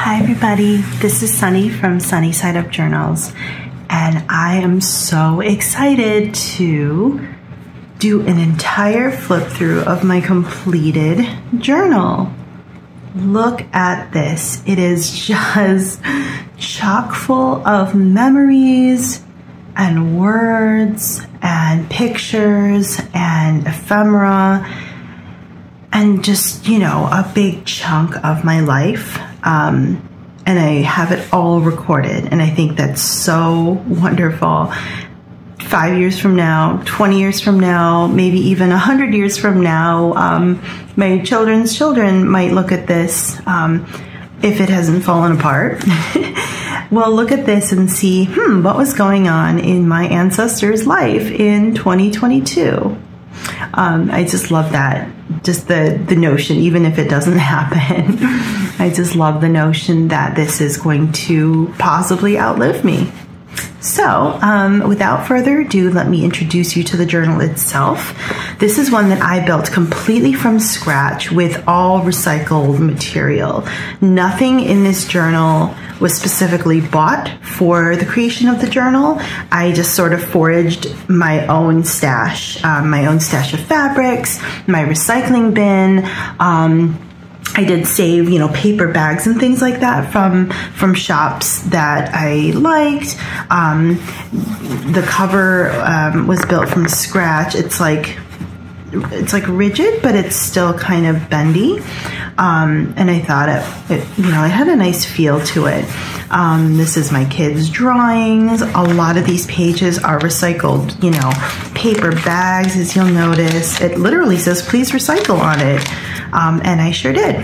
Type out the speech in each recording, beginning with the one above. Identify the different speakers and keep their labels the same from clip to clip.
Speaker 1: Hi everybody, this is Sunny from Sunny Side Up Journals, and I am so excited to do an entire flip through of my completed journal. Look at this. It is just chock full of memories and words and pictures and ephemera and just, you know, a big chunk of my life. And I have it all recorded, and I think that's so wonderful. 5 years from now, 20 years from now, maybe even 100 years from now, my children's children might look at this, if it hasn't fallen apart. Well, look at this and see, what was going on in my ancestor's life in 2022. I just love that. Just the notion, even if it doesn't happen, I just love the notion that this is going to possibly outlive me. So, without further ado, let me introduce you to the journal itself. This is one that I built completely from scratch with all recycled material. Nothing in this journal was specifically bought for the creation of the journal. I just sort of foraged my own stash of fabrics, my recycling bin. I did save, you know, paper bags and things like that from shops that I liked. The cover was built from scratch. It's like rigid, but it's still kind of bendy. And I thought it had a nice feel to it. This is my kids' drawings. A lot of these pages are recycled, you know, paper bags, as you'll notice. It literally says, please recycle on it. And I sure did.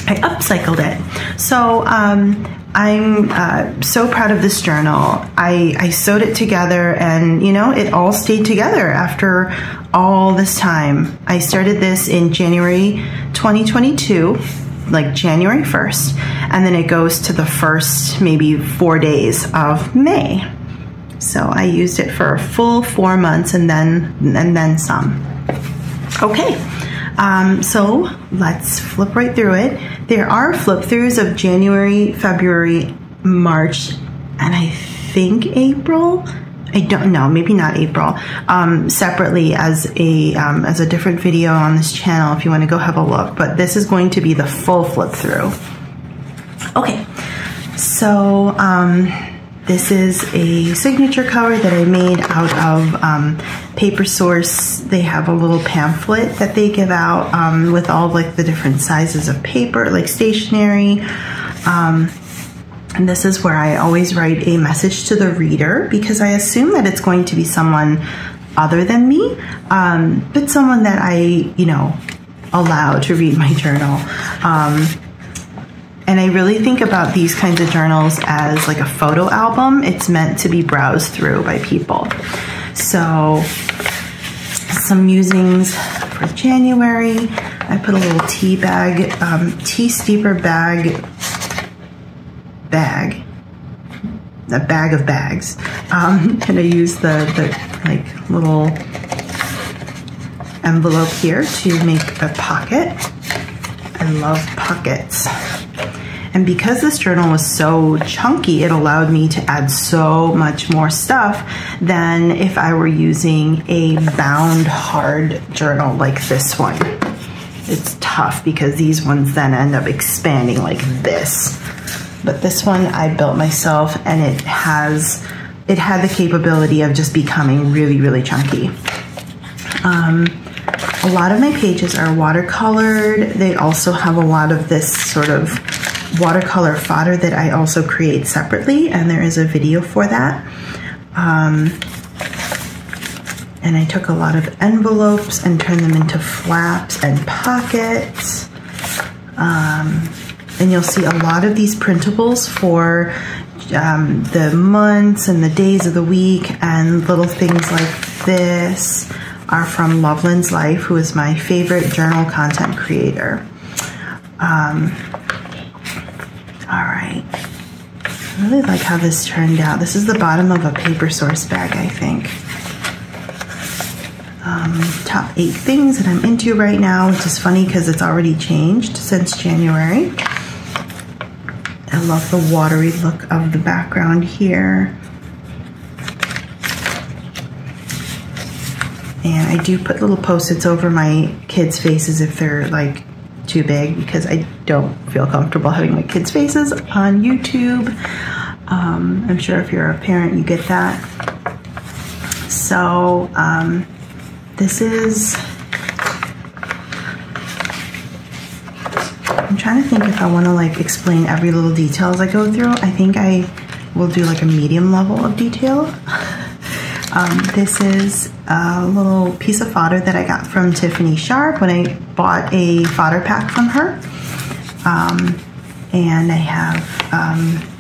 Speaker 1: I upcycled it. So I'm so proud of this journal. I sewed it together, and you know, it all stayed together after all this time. I started this in January 2022, like January 1st, and then it goes to the first maybe 4 days of May. So I used it for a full 4 months and then some. Okay. So let's flip right through it. There are flip throughs of January, February, March, and I think April. I don't know, maybe not April. Separately as a different video on this channel if you want to go have a look. But this is going to be the full flip through. Okay, so this is a signature cover that I made out of Paper Source. They have a little pamphlet that they give out with all like the different sizes of paper, like stationery. And this is where I always write a message to the reader, because I assume that it's going to be someone other than me, but someone that I, you know, allow to read my journal. And I really think about these kinds of journals as like a photo album. It's meant to be browsed through by people. So some musings for January. I put a little tea steeper bag, a bag of bags. And I use the like little envelope here to make a pocket. I love pockets. And because this journal was so chunky, it allowed me to add so much more stuff than if I were using a bound hard journal like this one. It's tough because these ones then end up expanding like this. But this one I built myself, and it had the capability of just becoming really, really chunky. A lot of my pages are watercolored. They also have a lot of this sort of watercolor fodder that I also create separately, and there is a video for that. And I took a lot of envelopes and turned them into flaps and pockets. And you'll see a lot of these printables for the months and the days of the week, and little things like this are from Loveland's Life, who is my favorite journal content creator. All right, I really like how this turned out. This is the bottom of a Paper Source bag, I think. Top 8 things that I'm into right now, which is funny because it's already changed since January. I love the watery look of the background here. And I do put little post-its over my kids' faces if they're like too big, because I don't feel comfortable having my kids' faces on YouTube. I'm sure if you're a parent, you get that. So this is, I'm trying to think if I want to like explain every little detail as I go through. I think I will do like a medium level of detail. This is a little piece of fodder that I got from Tiffany Sharp when I bought a fodder pack from her. And I have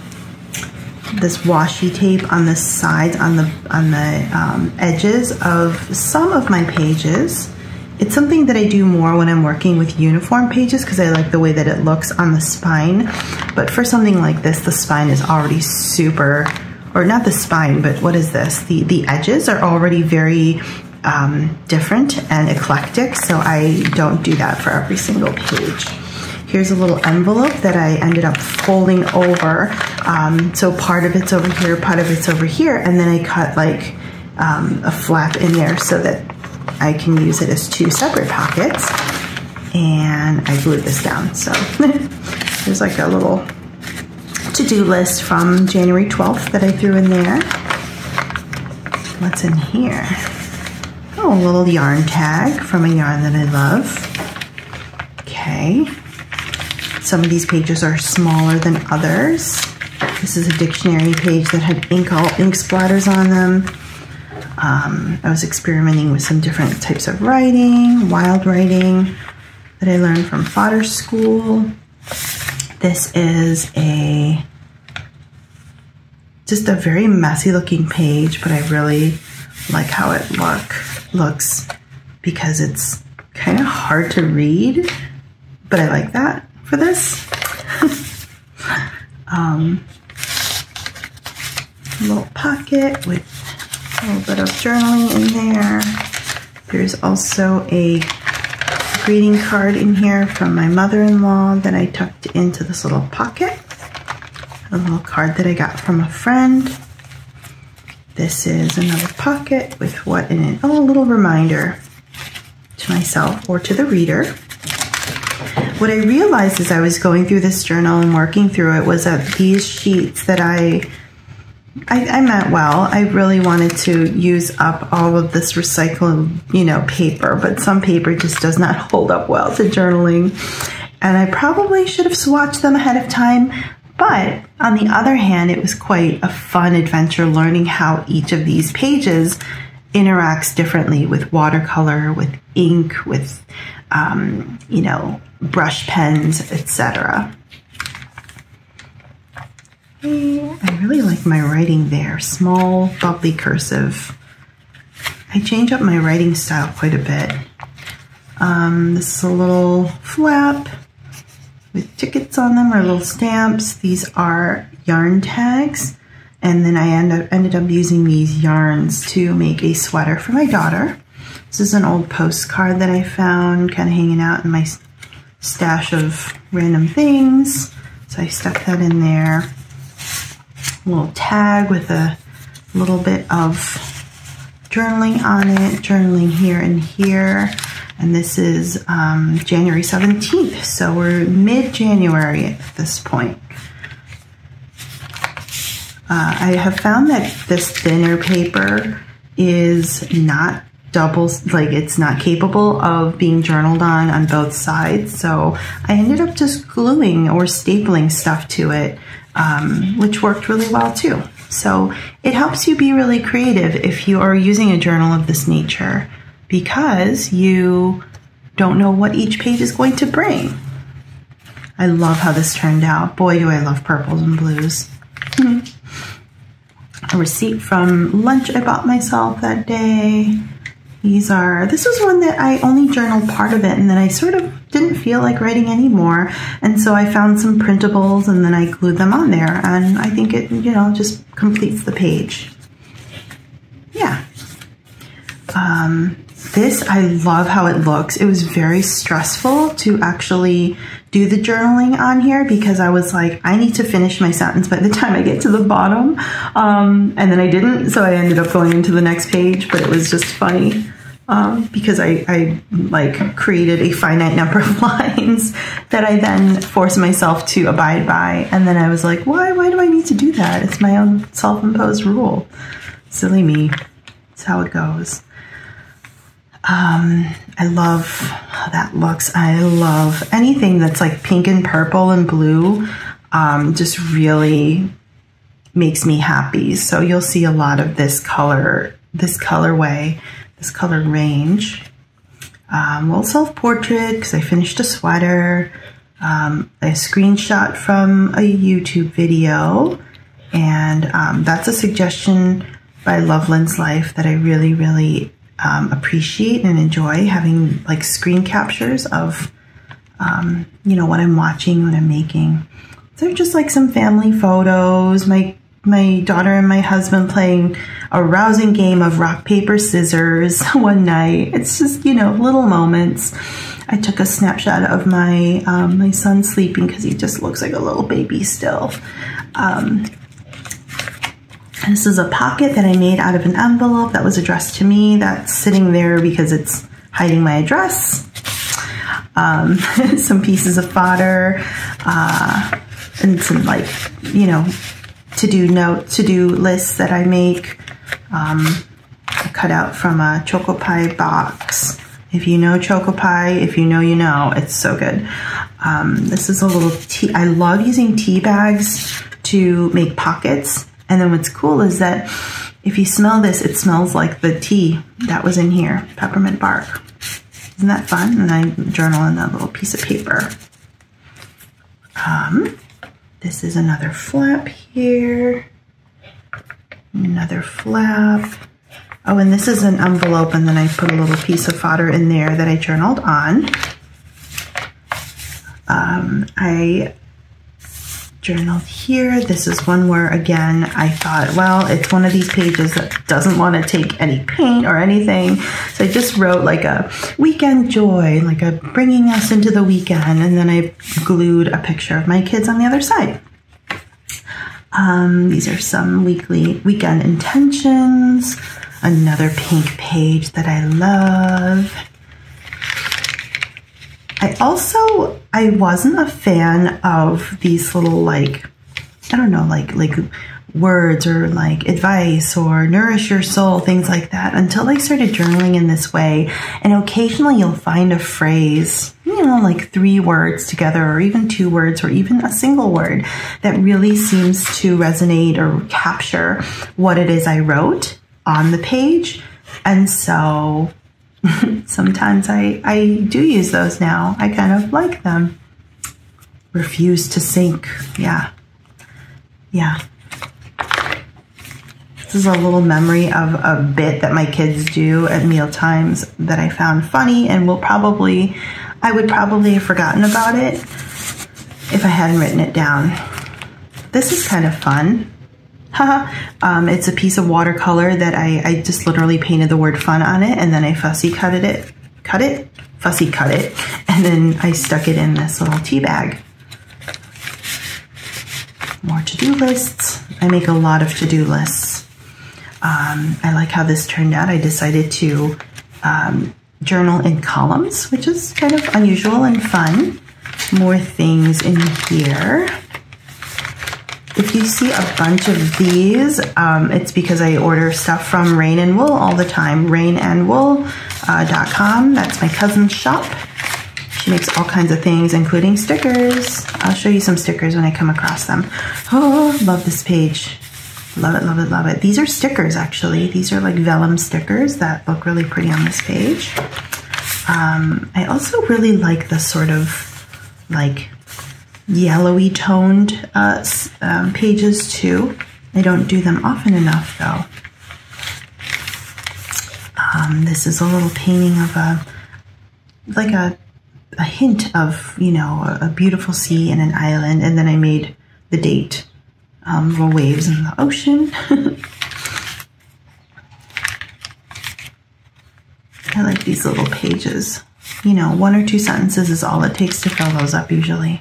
Speaker 1: this washi tape on the sides, on the edges of some of my pages. It's something that I do more when I'm working with uniform pages because I like the way that it looks on the spine. But for something like this, the spine is already super, or not the spine, but what is this? The edges are already very different and eclectic, so I don't do that for every single page. Here's a little envelope that I ended up folding over. So part of it's over here, part of it's over here, and then I cut like a flap in there so that I can use it as two separate pockets. And I glued this down. So there's like a little to-do list from January 12th that I threw in there. What's in here? Oh, a little yarn tag from a yarn that I love. Okay. Some of these pages are smaller than others. This is a dictionary page that had ink splatters on them. I was experimenting with some different types of writing, wild writing that I learned from fodder school. This is just a very messy looking page, but I really like how it looks because it's kind of hard to read, but I like that for this. A little pocket with a little bit of journaling in there. There's also a greeting card in here from my mother-in-law that I tucked into this little pocket. A little card that I got from a friend. This is another pocket with what in it? Oh, a little reminder to myself or to the reader. What I realized as I was going through this journal and working through it was that these sheets that I meant well. I really wanted to use up all of this recycled, paper, but some paper just does not hold up well to journaling. And I probably should have swatched them ahead of time. But on the other hand, it was quite a fun adventure learning how each of these pages interacts differently with watercolor, with ink, with, brush pens, etc. I really like my writing there. Small, bubbly cursive. I change up my writing style quite a bit. This is a little flap with tickets on them or little stamps. These are yarn tags. And then I ended up using these yarns to make a sweater for my daughter. This is an old postcard that I found kind of hanging out in my stash of random things. So I stuck that in there. A little tag with a little bit of journaling on it, journaling here and here. And this is January 17th, so we're mid-January at this point. I have found that this thinner paper is not it's not capable of being journaled on both sides. So I ended up just gluing or stapling stuff to it, which worked really well too. So it helps you be really creative if you are using a journal of this nature, because you don't know what each page is going to bring. I love how this turned out. Boy, do I love purples and blues. A receipt from lunch I bought myself that day. This was one that I only journaled part of it, and then I sort of didn't feel like writing anymore. And so I found some printables and then I glued them on there, and I think it, just completes the page. Yeah. This, I love how it looks. It was very stressful to actually do the journaling on here because I was like, I need to finish my sentence by the time I get to the bottom. And then I didn't, so I ended up going into the next page, but it was just funny because I like created a finite number of lines that I then forced myself to abide by. And then I was like, why do I need to do that? It's my own self-imposed rule. Silly me. That's how it goes. I love how that looks. I love anything that's like pink and purple and blue. Just really makes me happy. So you'll see a lot of this colorway, this color range. Well, self-portrait because I finished a sweater. A screenshot from a YouTube video, and that's a suggestion by Loveland's Life that I really, really appreciate and enjoy, having like screen captures of you know, what I'm watching, what I'm making. So just like some family photos, my daughter and my husband playing a rousing game of rock, paper, scissors one night. It's just, you know, little moments. I took a snapshot of my my son sleeping because he just looks like a little baby still. This is a pocket that I made out of an envelope that was addressed to me. That's sitting there because it's hiding my address. Some pieces of fodder and some, like, you know, to-do lists that I make. Cut out from a Choco Pie box. If you know Choco Pie, if you know, you know. It's so good. This is a little tea. I love using tea bags to make pockets. And then what's cool is that if you smell this, it smells like the tea that was in here, peppermint bark. Isn't that fun? And I journal in that little piece of paper. This is another flap here. Another flap. Oh, and this is an envelope, and then I put a little piece of fodder in there that I journaled on. I journaled here. This is one where, again, I thought, well, it's one of these pages that doesn't want to take any paint or anything. So I just wrote like a weekend joy, like a bringing us into the weekend. And then I glued a picture of my kids on the other side. These are some weekend intentions. Another pink page that I love. I wasn't a fan of these little, like, I don't know, like words or like advice or nourish your soul, things like that, until I started journaling in this way. And occasionally you'll find a phrase, you know, like 3 words together, or even 2 words, or even a single word that really seems to resonate or capture what it is I wrote on the page. And so sometimes I do use those now. I kind of like them. Refuse to sink. Yeah. This is a little memory of a bit that my kids do at meal times that I found funny, and I would probably have forgotten about it if I hadn't written it down. This is kind of fun. It's a piece of watercolor that I just literally painted the word fun on it, and then I fussy cut it, and then I stuck it in this little tea bag. More to-do lists. I make a lot of to-do lists. I like how this turned out. I decided to journal in columns, which is kind of unusual and fun. More things in here. If you see a bunch of these, it's because I order stuff from Rain and Wool all the time. rainandwool.com. That's my cousin's shop. She makes all kinds of things, including stickers. I'll show you some stickers when I come across them. Oh, love this page. Love it, love it, love it. These are stickers, actually. These are like vellum stickers that look really pretty on this page. I also really like the sort of like yellowy toned pages too. I don't do them often enough though. This is a little painting of a hint of, you know, a beautiful sea and an island, and then I made the date, little waves in the ocean. I like these little pages. you know, 1 or 2 sentences is all it takes to fill those up usually.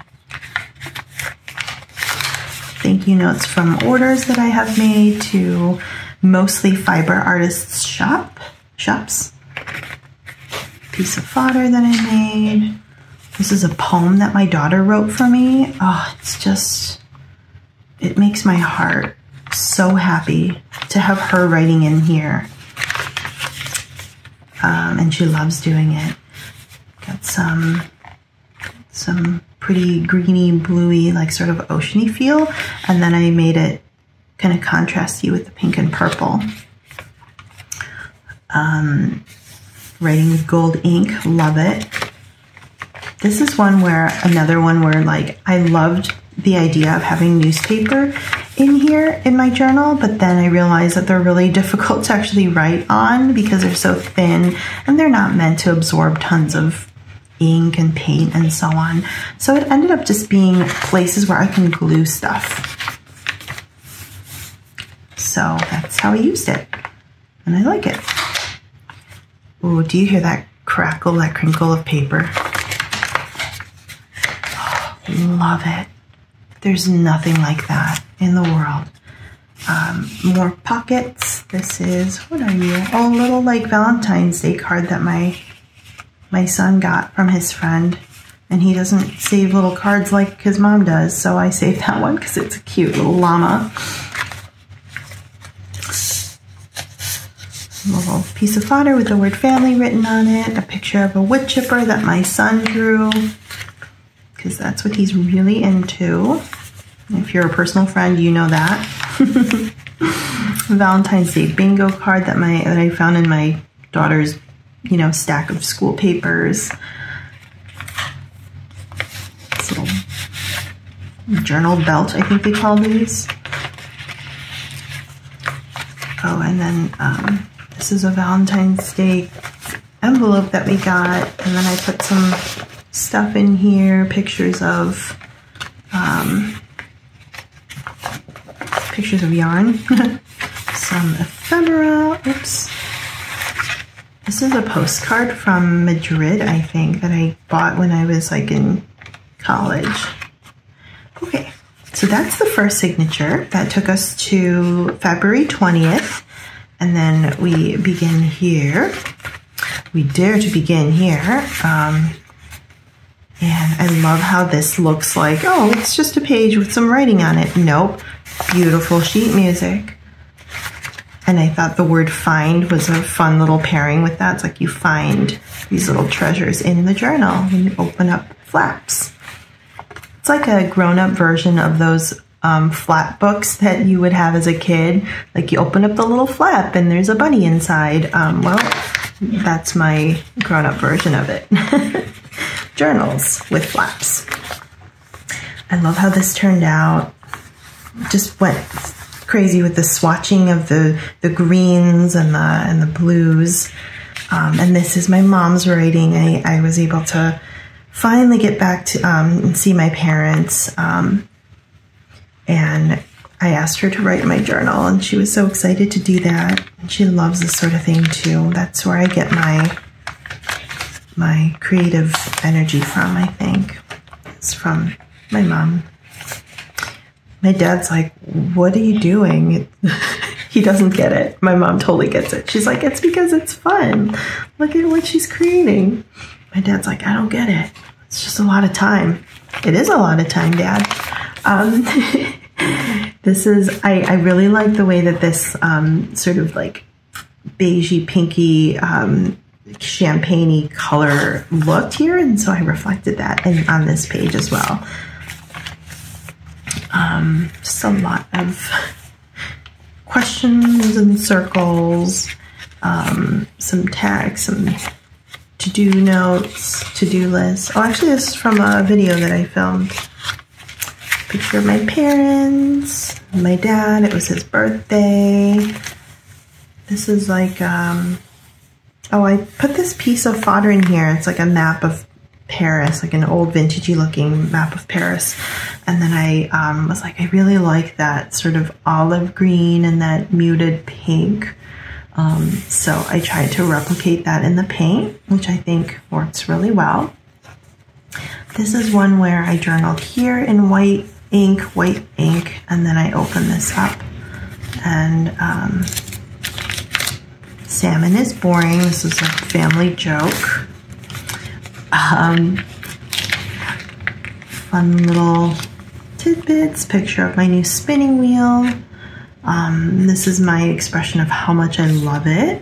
Speaker 1: Thank you notes from orders that I have made to mostly fiber artists shops. Piece of fodder that I made. This is a poem that my daughter wrote for me. Oh, it's just, it makes my heart so happy to have her writing in here. And she loves doing it. Got some pretty greeny, bluey, like sort of oceany feel. And then I made it kind of contrasty with the pink and purple. Writing with gold ink, love it. This is another one where like I loved the idea of having newspaper in here in my journal, but then I realized that they're really difficult to actually write on because they're so thin and they're not meant to absorb tons of ink and paint and so on. So it ended up just being places where I can glue stuff. So that's how I used it. And I like it. Ooh, do you hear that crackle, that crinkle of paper? Oh, love it. There's nothing like that in the world. More pockets. This is, what are you? Oh, a little like Valentine's Day card that my son got from his friend. And he doesn't save little cards like his mom does, so I saved that one because it's a cute little llama. A little piece of fodder with the word family written on it. A picture of a wood chipper that my son drew, because that's what he's really into. If you're a personal friend, you know that. Valentine's Day bingo card that I found in my daughter's, you know, stack of school papers. This little journal belt, I think they call these. Oh, and then this is a Valentine's Day envelope that we got, and then I put some stuff in here, pictures of yarn, some ephemera. Oops. This is a postcard from Madrid, I think, that I bought when I was like in college. Okay, so that's the first signature. That took us to February 20th. And then we begin here. We dare to begin here. And I love how this looks like, oh, it's just a page with some writing on it. Nope. Beautiful sheet music. And I thought the word find was a fun little pairing with that. It's like you find these little treasures in the journal when you open up flaps. It's like a grown-up version of those flat books that you would have as a kid. Like you open up the little flap and there's a bunny inside. Well, that's my grown-up version of it. Journals with flaps. I love how this turned out. Just went crazy with the swatching of the greens and the blues. And this is my mom's writing. I was able to finally get back to and see my parents. And I asked her to write my journal, and she was so excited to do that. And she loves this sort of thing too. That's where I get my creative energy from, I think. It's from my mom. My dad's like, what are you doing? He doesn't get it. My mom totally gets it. She's like, it's because it's fun. Look at what she's creating. My dad's like, I don't get it. It's just a lot of time. It is a lot of time, Dad. This is, I really like the way that this sort of like beigey, pinky, champagne-y color looked here, and so I reflected that on this page as well. Just a lot of questions and circles, some tags, some to-do notes, to-do lists. Oh, actually, this is from a video that I filmed. Picture of my parents, my dad. It was his birthday. This is like, oh, I put this piece of fodder in here. It's like a map of Paris, like an old vintagey looking map of Paris. And then I was like, I really like that sort of olive green and that muted pink So I tried to replicate that in the paint, which I think works really well. This is one where I journaled here in white ink, and then I open this up, and salmon is boring. This is a family joke. Fun little tidbits, picture of my new spinning wheel. This is my expression of how much I love it.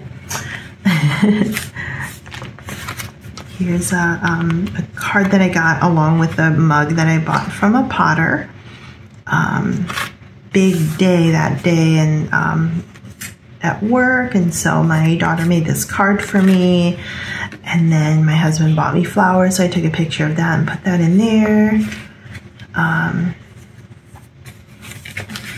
Speaker 1: Here's a card that I got along with a mug that I bought from a potter. Big day that day and at work, and so my daughter made this card for me, and then my husband bought me flowers, so I took a picture of that and put that in there.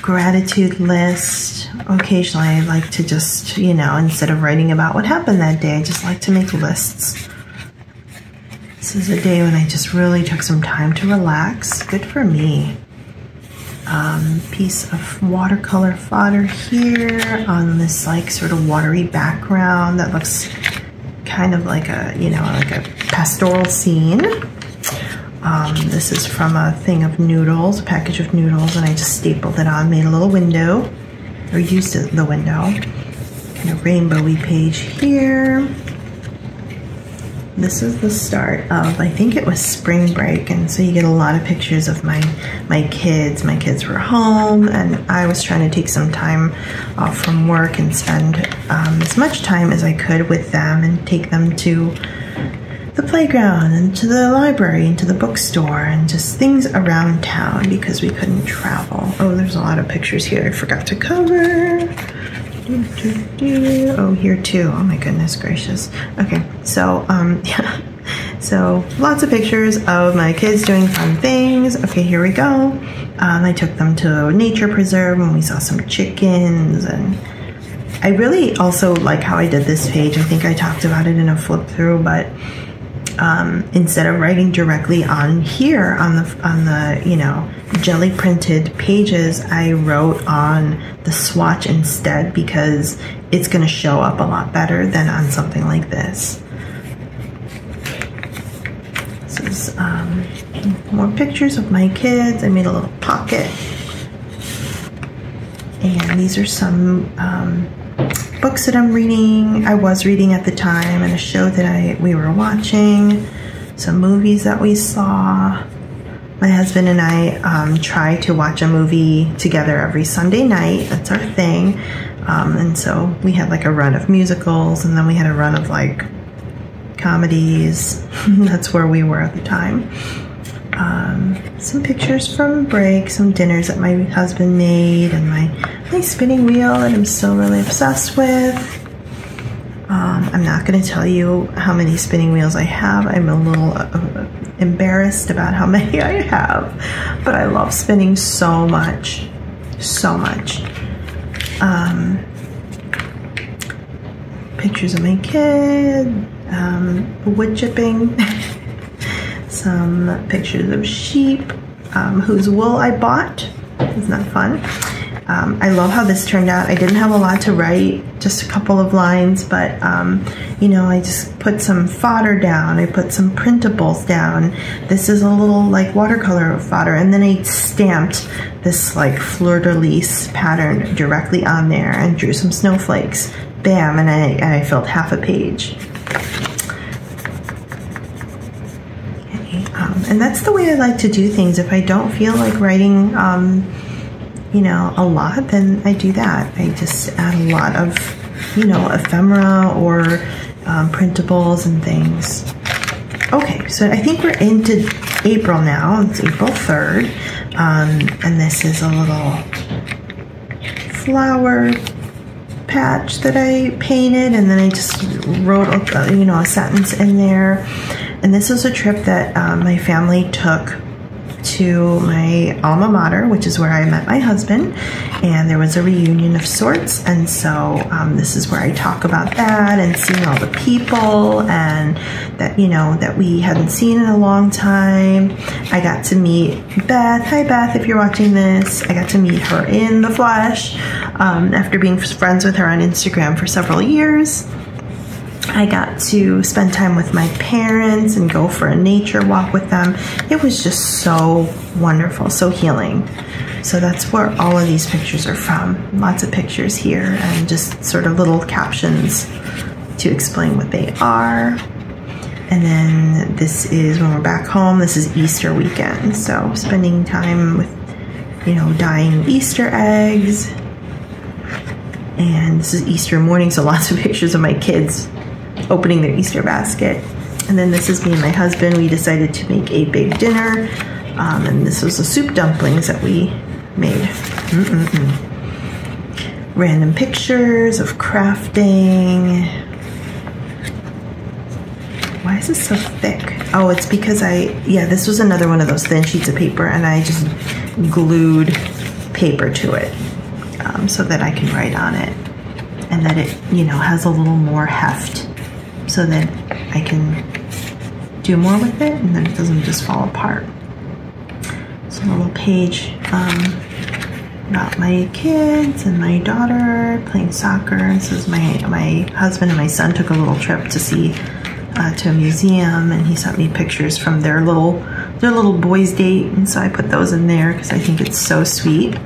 Speaker 1: Gratitude list. Occasionally I like to just, you know, instead of writing about what happened that day, I just like to make lists. This is a day when I just really took some time to relax. Good for me. Piece of watercolor fodder here on this like sort of watery background that looks kind of like a, you know, like a pastoral scene. This is from a thing of noodles, a package of noodles, and I just stapled it on, made a little window, or used the window. And a rainbowy page here. This is the start of, I think it was spring break, and so you get a lot of pictures of my kids. My kids were home, and I was trying to take some time off from work and spend as much time as I could with them and take them to the playground and to the library and to the bookstore and just things around town because we couldn't travel. Oh, there's a lot of pictures here I forgot to cover. Oh, here too. Oh my goodness gracious. Okay, so yeah, so lots of pictures of my kids doing fun things. Okay, here we go. I took them to a nature preserve and we saw some chickens, and I really also like how I did this page. I think I talked about it in a flip through, but instead of writing directly on here on the you know, jelly printed pages, I wrote on the swatch instead because it's going to show up a lot better than on something like this. This is more pictures of my kids. I made a little pocket, and these are some books that I'm reading. I was reading at the time, and a show that we were watching, some movies that we saw. My husband and I try to watch a movie together every Sunday night. That's our thing. And so we had like a run of musicals, and then we had a run of like comedies. That's where we were at the time. Some pictures from break, some dinners that my husband made, and my spinning wheel that I'm still really obsessed with. I'm not going to tell you how many spinning wheels I have. I'm a little embarrassed about how many I have, but I love spinning so much, so much. Pictures of my kid, wood chipping, some pictures of sheep whose wool I bought. Isn't that fun? I love how this turned out. I didn't have a lot to write, just a couple of lines, but you know, I just put some fodder down, I put some printables down. This is a little like watercolor fodder, and then I stamped this like fleur-de-lis pattern directly on there and drew some snowflakes. Bam, and I filled half a page. Okay, and that's the way I like to do things. If I don't feel like writing you know, a lot, then I do that. I just add a lot of, you know, ephemera or printables and things. Okay, so I think we're into April now. It's April 3rd. And this is a little flower patch that I painted, and then I just wrote, you know, a sentence in there. And this is a trip that my family took to my alma mater, which is where I met my husband, and there was a reunion of sorts, and so this is where I talk about that and seeing all the people and that, you know, that we hadn't seen in a long time. I got to meet Beth. Hi Beth, if you're watching this. I got to meet her in the flesh after being friends with her on Instagram for several years. I got to spend time with my parents and go for a nature walk with them. It was just so wonderful, so healing. So that's where all of these pictures are from. Lots of pictures here and just sort of little captions to explain what they are. And then this is when we're back home. This is Easter weekend. So spending time with, you know, dyeing Easter eggs. And this is Easter morning, so lots of pictures of my kids opening their Easter basket. And then this is me and my husband. We decided to make a big dinner, and this was the soup dumplings that we made. Random pictures of crafting. Why is this so thick? Oh, it's because this was another one of those thin sheets of paper, and I just glued paper to it so that I can write on it, and that it, you know, has a little more heft, so that I can do more with it and then it doesn't just fall apart. So a little page about my kids and my daughter playing soccer. This is my husband and my son took a little trip to see to a museum, and he sent me pictures from their little boys' date, and so I put those in there because I think it's so sweet.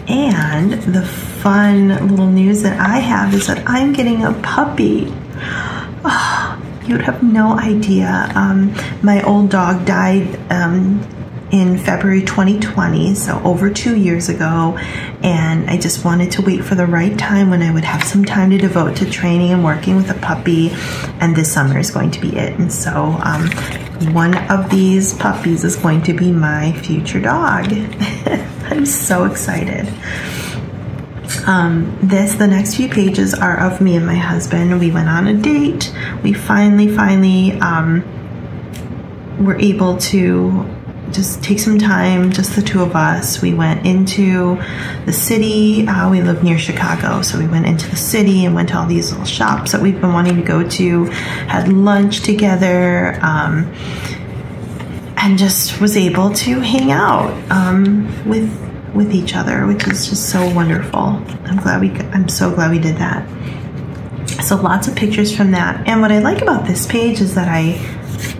Speaker 1: And the fun little news that I have is that I'm getting a puppy. Oh, you'd have no idea. My old dog died in February 2020, so over 2 years ago, and I just wanted to wait for the right time when I would have some time to devote to training and working with a puppy, and this summer is going to be it. And so one of these puppies is going to be my future dog. I'm so excited. The next few pages are of me and my husband. We went on a date. We finally were able to just take some time, just the two of us. We went into the city. We live near Chicago, so we went into the city and went to all these little shops that we've been wanting to go to, had lunch together, and just was able to hang out with each other, which is just so wonderful. I'm so glad we did that. So lots of pictures from that. And what I like about this page is that I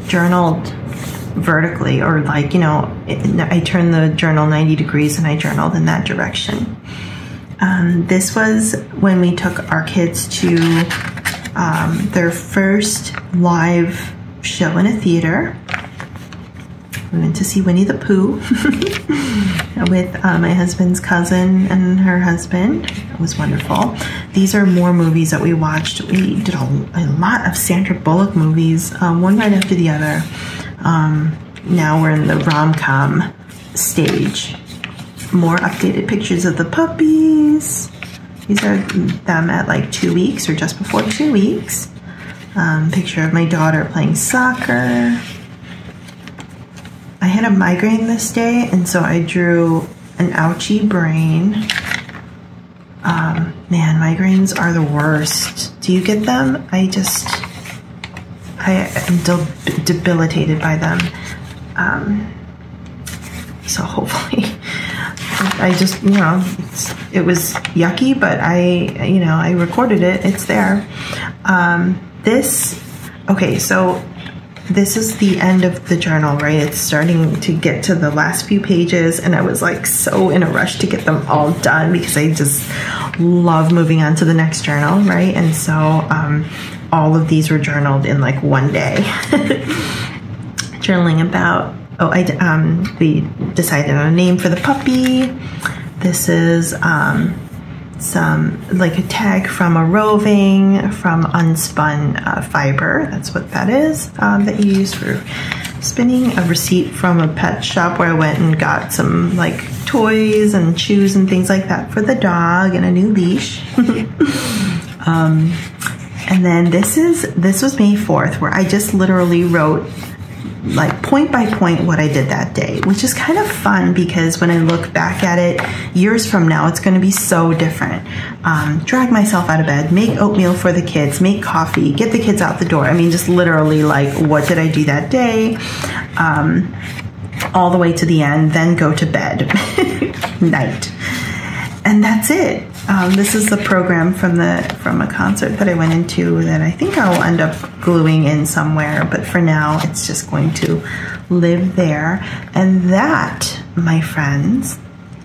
Speaker 1: journaled vertically, or like, you know, I turned the journal 90 degrees and I journaled in that direction. This was when we took our kids to their first live show in a theater. We went to see Winnie the Pooh with my husband's cousin and her husband. It was wonderful. These are more movies that we watched. We did a lot of Sandra Bullock movies, one right after the other. Now we're in the rom-com stage. More updated pictures of the puppies. These are them at like 2 weeks or just before 2 weeks. Picture of my daughter playing soccer. I had a migraine this day, and so I drew an ouchie brain. Man, migraines are the worst. Do you get them? I am debilitated by them. So hopefully, I just, you know, it was yucky, but I recorded it. It's there. Okay, so this is the end of the journal, right? It's starting to get to the last few pages, and I was like so in a rush to get them all done because I just love moving on to the next journal, right? And so all of these were journaled in like one day. Journaling about, we decided on a name for the puppy. This is like a tag from a roving from unspun fiber. That's what that is, that you use for spinning. A receipt from a pet shop where I went and got some like toys and chews and things like that for the dog, and a new leash. And then this was May 4th, where I just literally wrote like point by point what I did that day, which is kind of fun because when I look back at it years from now, it's going to be so different. Drag myself out of bed, make oatmeal for the kids, make coffee, get the kids out the door. I mean, just literally like, what did I do that day? All the way to the end, then go to bed, night. And that's it. This is the program from a concert that I went into that I think I'll end up gluing in somewhere, but for now it's just going to live there. And that, my friends,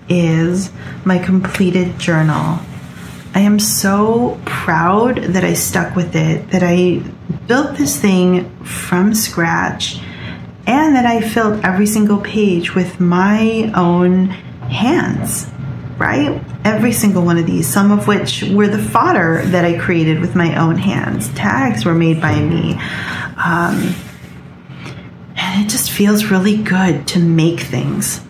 Speaker 1: is my completed journal. I am so proud that I stuck with it, that I built this thing from scratch, and that I filled every single page with my own hands. Right? Every single one of these, some of which were the fodder that I created with my own hands. Tags were made by me. And it just feels really good to make things.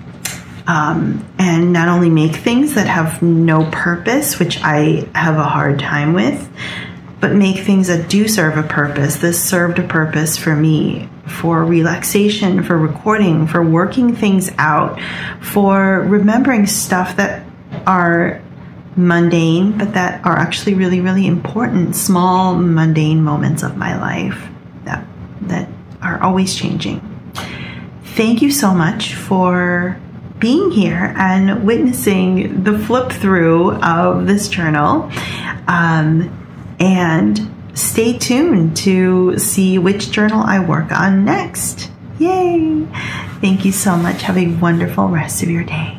Speaker 1: And not only make things that have no purpose, which I have a hard time with, but make things that do serve a purpose. This served a purpose for me, for relaxation, for recording, for working things out, for remembering stuff that are mundane, but that are actually really, really important, small, mundane moments of my life that are always changing. Thank you so much for being here and witnessing the flip through of this journal. And stay tuned to see which journal I work on next. Yay! Thank you so much. Have a wonderful rest of your day.